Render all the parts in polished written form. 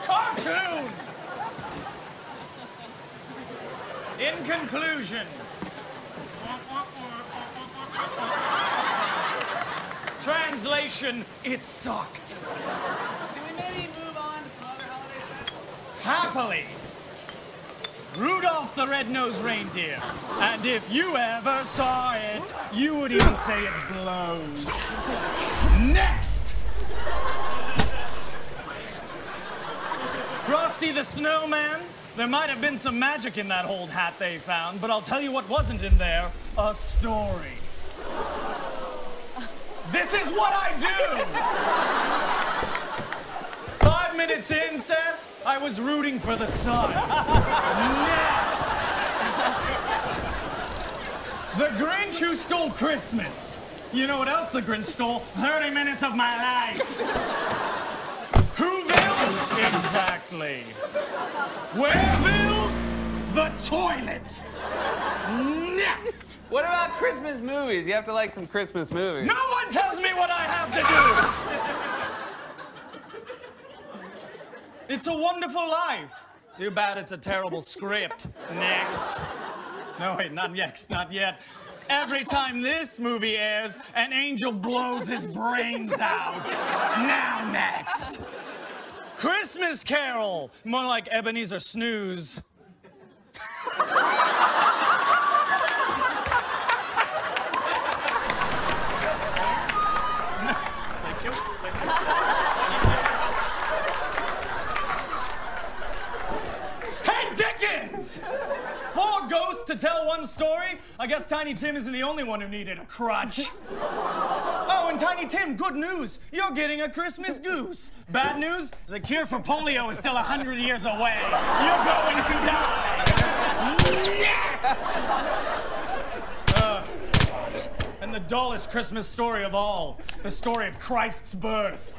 cartoon! In conclusion, translation, it sucked. Can we maybe move on to some other holiday specials? Happily, Rudolph the Red-Nosed Reindeer. And if you ever saw it, you would even say it blows. Next! Frosty the Snowman. There might have been some magic in that old hat they found, but I'll tell you what wasn't in there, a story. This is what I do! 5 minutes in, Seth, I was rooting for the sun. Next! The Grinch who stole Christmas. You know what else the Grinch stole? 30 minutes of my life. Whoville? Exactly. Whereville? The toilet. Next! What about Christmas movies? You have to like some Christmas movies. No one tells me what I have to do! It's a Wonderful Life. Too bad it's a terrible script. Next. No, wait, not next, not yet. Every time this movie airs, an angel blows his brains out. Now next. Christmas Carol. More like Ebenezer Snooze. Hey, Dickens! 4 ghosts to tell one story? I guess Tiny Tim isn't the only one who needed a crutch. Oh, and Tiny Tim, good news. You're getting a Christmas goose. Bad news, the cure for polio is still 100 years away. You're going to die. Next! And the dullest Christmas story of all, the story of Christ's birth.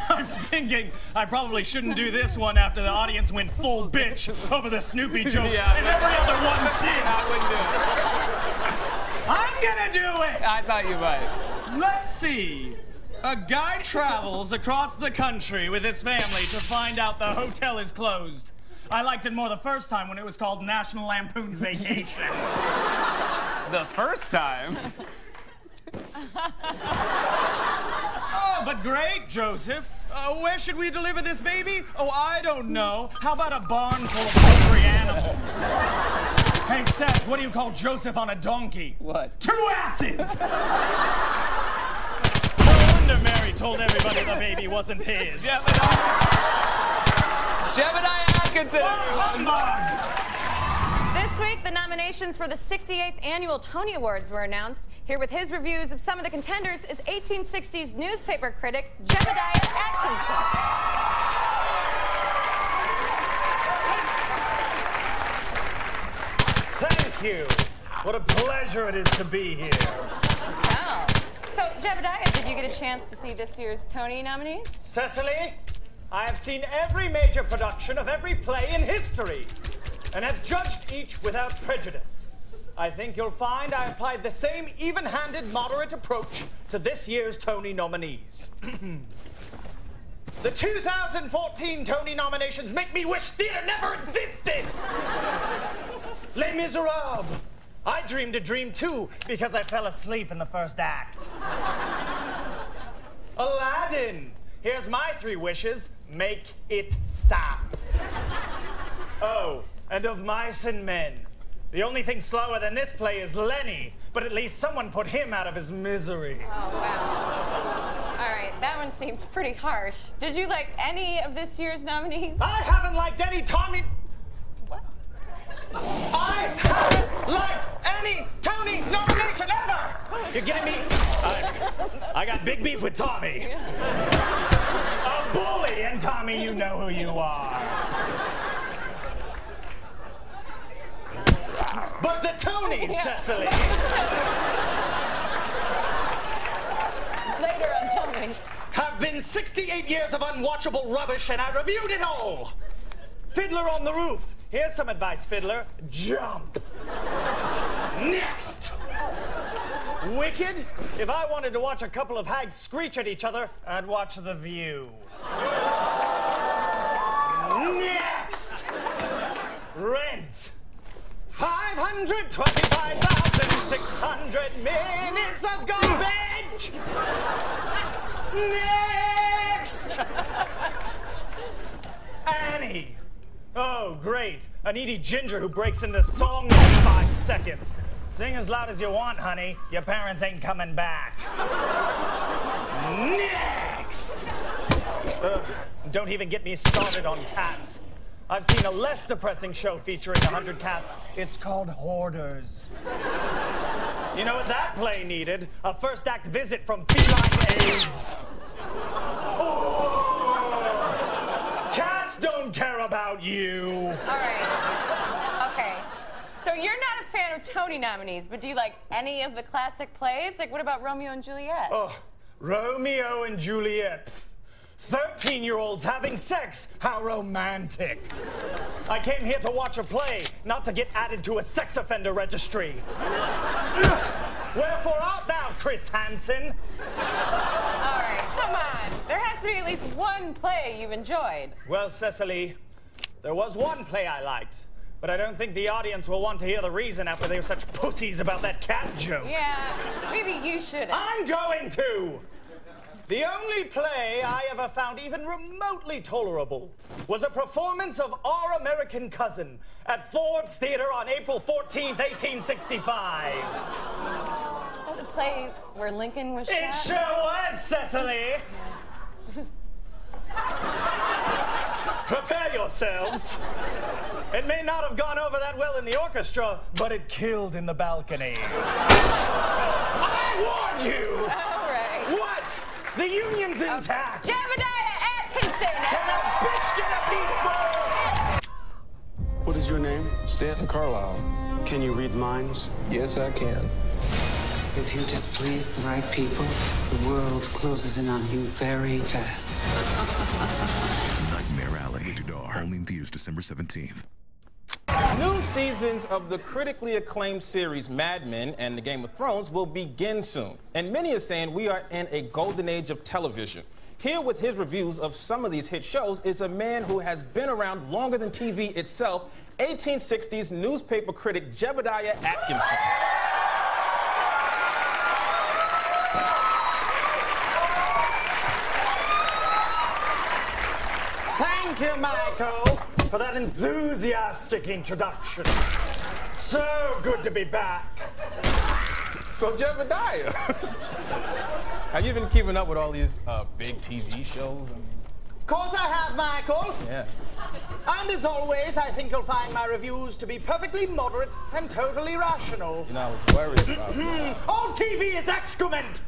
I'm thinking I probably shouldn't do this one after the audience went full bitch over the Snoopy joke and every other one since. I wouldn't do it. I'm gonna do it! I thought you might. Let's see. A guy travels across the country with his family to find out the hotel is closed. I liked it more the first time when it was called National Lampoon's Vacation. The first time? Oh, but great, Joseph. Where should we deliver this baby? Oh, I don't know. How about a barn full of hungry animals? Hey, Seth, what do you call Joseph on a donkey? What? 2 asses! No wonder Mary told everybody the baby wasn't his. Jebediah Atkinson! Humbug! This week, the nominations for the 68th Annual Tony Awards were announced. Here with his reviews of some of the contenders is 1860s newspaper critic Jebediah Atkinson. Thank you. What a pleasure it is to be here. Wow. So, Jebediah, did you get a chance to see this year's Tony nominees? Cecily, I have seen every major production of every play in history and have judged each without prejudice. I think you'll find I applied the same even-handed, moderate approach to this year's Tony nominees. The 2014 Tony nominations make me wish theater never existed! Les Miserables. I dreamed a dream too because I fell asleep in the first act. Aladdin. Here's my 3 wishes. Make it stop. Oh, and of Mice and Men. The only thing slower than this play is Lenny, but at least someone put him out of his misery. Oh, wow. All right, that one seems pretty harsh. Did you like any of this year's nominees? I haven't liked any Tommy... What? I haven't liked any Tony nomination ever! You're kidding me? I got big beef with Tommy. A bully, and Tommy, you know who you are. But the Tonys, Cecily! Later on, tell me. Have been 68 years of unwatchable rubbish, and I reviewed it all! Fiddler on the Roof. Here's some advice, Fiddler. Jump! Next! Wicked? If I wanted to watch a couple of hags screech at each other, I'd watch The View. 125,600 minutes of garbage! Next! Annie! Oh, great. A needy ginger who breaks into song in 5 seconds. Sing as loud as you want, honey. Your parents ain't coming back. Next! Ugh, don't even get me started on cats. I've seen a less depressing show featuring 100 cats. It's called Hoarders. You know what that play needed? A first act visit from feline AIDS. Oh, cats don't care about you. All right. Okay. So you're not a fan of Tony nominees, but do you like any of the classic plays? Like, what about Romeo and Juliet? Oh, Romeo and Juliet. 13-year-olds having sex. How romantic. I came here to watch a play, not to get added to a sex offender registry. Wherefore art thou, Chris Hansen? All right, come on. There has to be at least one play you've enjoyed. Well, Cecily, there was one play I liked, but I don't think the audience will want to hear the reason after they were such pussies about that cat joke. Yeah, maybe you should. I'm going to! The only play I ever found even remotely tolerable was a performance of Our American Cousin at Ford's Theater on April 14th, 1865. Is that the play where Lincoln was shot? It sure was, Cecily! Prepare yourselves. It may not have gone over that well in the orchestra, but it killed in the balcony. I warned you! All right. What? The union's intact! Jebediah Atkinson! Can a bitch get a meatball? What is your name? Stanton Carlisle. Can you read minds? Yes, I can. If you displease the right people, the world closes in on you very fast. Nightmare Alley. Rated R. Only in theaters December 17th. New seasons of the critically acclaimed series Mad Men and the Game of Thrones will begin soon. And many are saying we are in a golden age of television. Here with his reviews of some of these hit shows is a man who has been around longer than TV itself, 1860s newspaper critic Jebediah Atkinson. Thank you, Michael, for that enthusiastic introduction. So good to be back. So, Jebediah, have you been keeping up with all these big TV shows? Of course I have, Michael. Yeah. And as always, I think you'll find my reviews to be perfectly moderate and totally rational. You know, I was worried about that. All TV is excrement!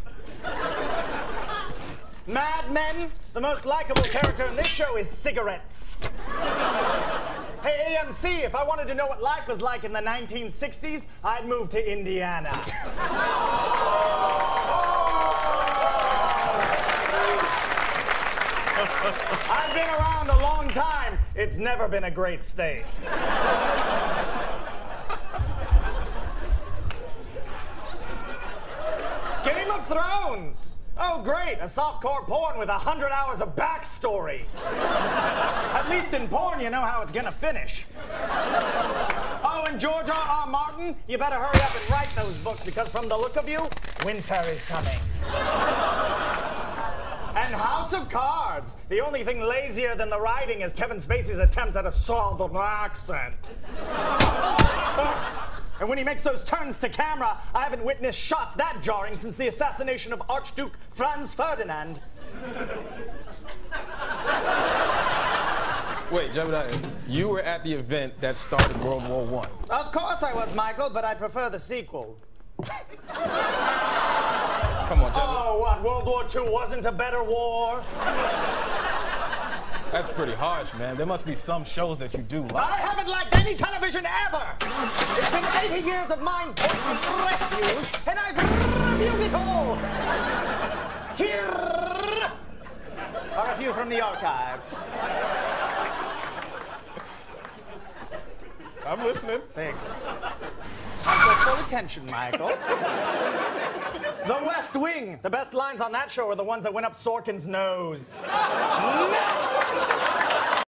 Mad Men, the most likable character in this show is cigarettes. Hey, AMC, if I wanted to know what life was like in the 1960s, I'd move to Indiana. I've been around a long time. It's never been a great state. Game of Thrones. Oh, great, a softcore porn with 100 hours of backstory. At least in porn, you know how it's gonna finish. Oh, and George R.R. Martin, you better hurry up and write those books because from the look of you, winter is coming. And House of Cards. The only thing lazier than the writing is Kevin Spacey's attempt at a southern accent. And when he makes those turns to camera, I haven't witnessed shots that jarring since the assassination of Archduke Franz Ferdinand. Wait, Jebediah, you were at the event that started World War I. Of course I was, Michael, but I prefer the sequel. Come on, Jebediah. Oh, what, World War II wasn't a better war? That's pretty harsh, man. There must be some shows that you do like. I haven't liked any television ever! It's been 80 years of mind-poisoning reviews, and I've reviewed it all! Here are a few from the archives. I'm listening. Thank you. I've got full attention, Michael. The West Wing. The best lines on that show are the ones that went up Sorkin's nose. Next!